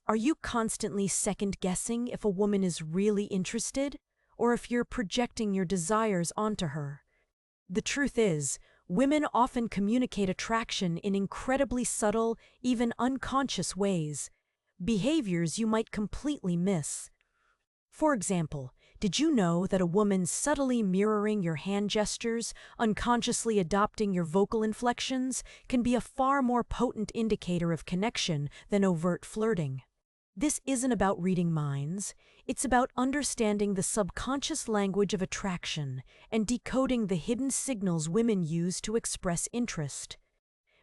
Are you constantly second-guessing if a woman is really interested, or if you're projecting your desires onto her? The truth is, women often communicate attraction in incredibly subtle, even unconscious ways, behaviors you might completely miss. For example, did you know that a woman subtly mirroring your hand gestures, unconsciously adopting your vocal inflections, can be a far more potent indicator of connection than overt flirting? This isn't about reading minds, it's about understanding the subconscious language of attraction and decoding the hidden signals women use to express interest.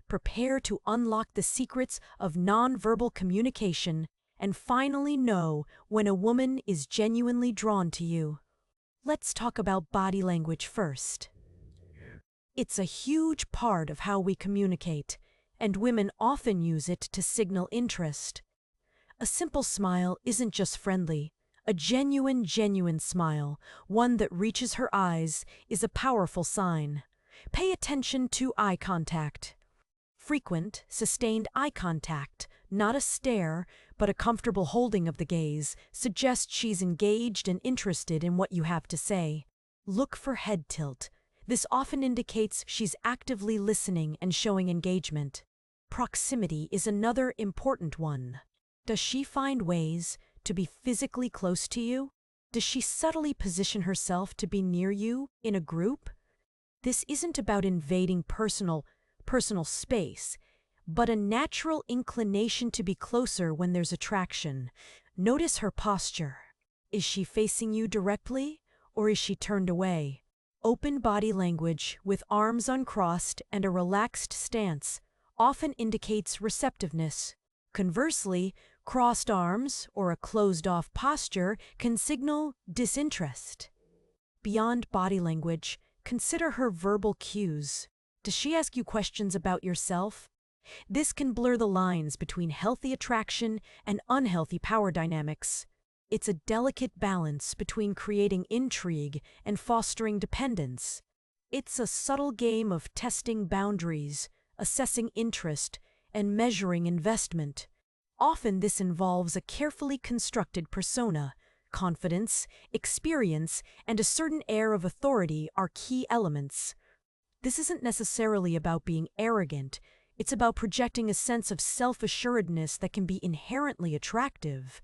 Prepare to unlock the secrets of nonverbal communication and finally know when a woman is genuinely drawn to you. Let's talk about body language first. It's a huge part of how we communicate, and women often use it to signal interest. A simple smile isn't just friendly. A genuine smile, one that reaches her eyes, is a powerful sign. Pay attention to eye contact. Frequent, sustained eye contact, not a stare, but a comfortable holding of the gaze, suggests she's engaged and interested in what you have to say. Look for head tilt. This often indicates she's actively listening and showing engagement. Proximity is another important one. Does she find ways to be physically close to you? Does she subtly position herself to be near you in a group? This isn't about invading personal space, but a natural inclination to be closer when there's attraction. Notice her posture. Is she facing you directly, or is she turned away? Open body language with arms uncrossed and a relaxed stance often indicates receptiveness. Conversely, crossed arms or a closed-off posture can signal disinterest. Beyond body language, consider her verbal cues. Does she ask you questions about yourself? This can blur the lines between healthy attraction and unhealthy power dynamics. It's a delicate balance between creating intrigue and fostering dependence. It's a subtle game of testing boundaries, assessing interest, and measuring investment. Often this involves a carefully constructed persona. Confidence, experience, and a certain air of authority are key elements. This isn't necessarily about being arrogant, it's about projecting a sense of self-assuredness that can be inherently attractive.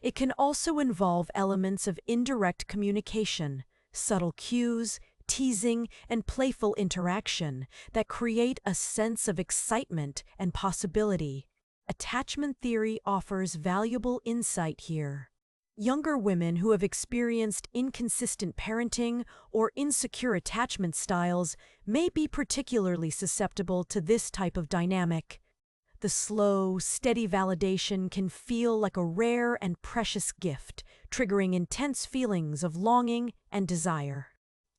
It can also involve elements of indirect communication, subtle cues, teasing, and playful interaction that create a sense of excitement and possibility. Attachment theory offers valuable insight here. Younger women who have experienced inconsistent parenting or insecure attachment styles may be particularly susceptible to this type of dynamic. The slow, steady validation can feel like a rare and precious gift, triggering intense feelings of longing and desire.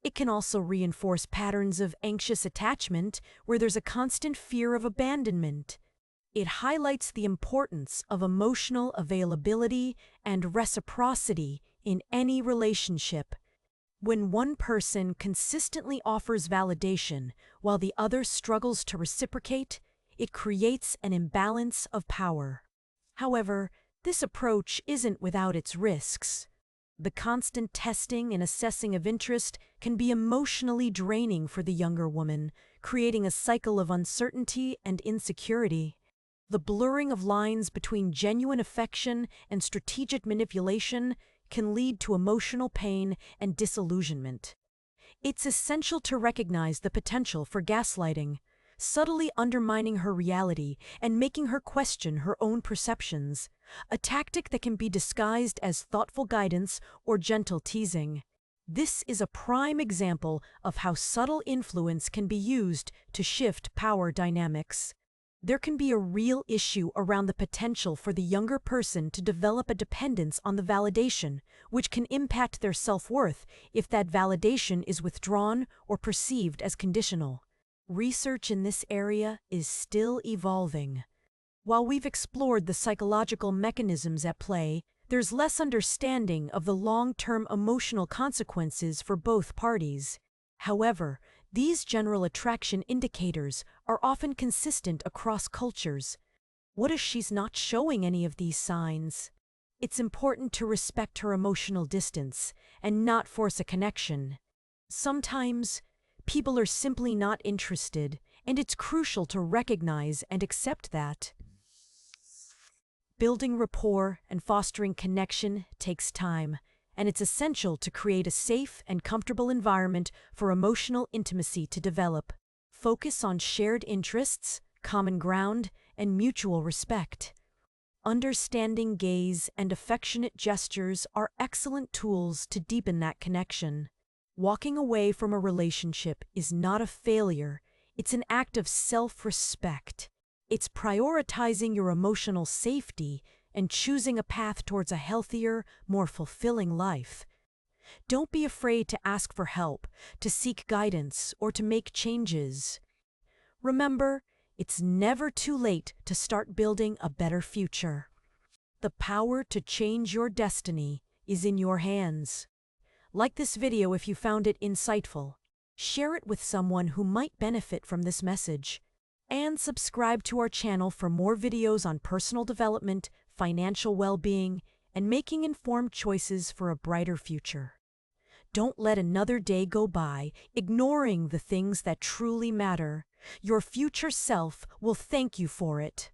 It can also reinforce patterns of anxious attachment where there's a constant fear of abandonment. It highlights the importance of emotional availability and reciprocity in any relationship. When one person consistently offers validation while the other struggles to reciprocate, it creates an imbalance of power. However, this approach isn't without its risks. The constant testing and assessing of interest can be emotionally draining for the younger woman, creating a cycle of uncertainty and insecurity. The blurring of lines between genuine affection and strategic manipulation can lead to emotional pain and disillusionment. It's essential to recognize the potential for gaslighting, subtly undermining her reality and making her question her own perceptions, a tactic that can be disguised as thoughtful guidance or gentle teasing. This is a prime example of how subtle influence can be used to shift power dynamics. There can be a real issue around the potential for the younger person to develop a dependence on the validation, which can impact their self-worth if that validation is withdrawn or perceived as conditional. Research in this area is still evolving. While we've explored the psychological mechanisms at play, there's less understanding of the long-term emotional consequences for both parties. However, these general attraction indicators are often consistent across cultures. What if she's not showing any of these signs? It's important to respect her emotional distance and not force a connection. Sometimes, people are simply not interested, and it's crucial to recognize and accept that. Building rapport and fostering connection takes time, and it's essential to create a safe and comfortable environment for emotional intimacy to develop. Focus on shared interests, common ground, and mutual respect. Understanding gaze and affectionate gestures are excellent tools to deepen that connection. Walking away from a relationship is not a failure, it's an act of self-respect. It's prioritizing your emotional safety and choosing a path towards a healthier, more fulfilling life. Don't be afraid to ask for help, to seek guidance, or to make changes. Remember, it's never too late to start building a better future. The power to change your destiny is in your hands. Like this video if you found it insightful. Share it with someone who might benefit from this message. And subscribe to our channel for more videos on personal development, financial well-being, and making informed choices for a brighter future. Don't let another day go by ignoring the things that truly matter. Your future self will thank you for it.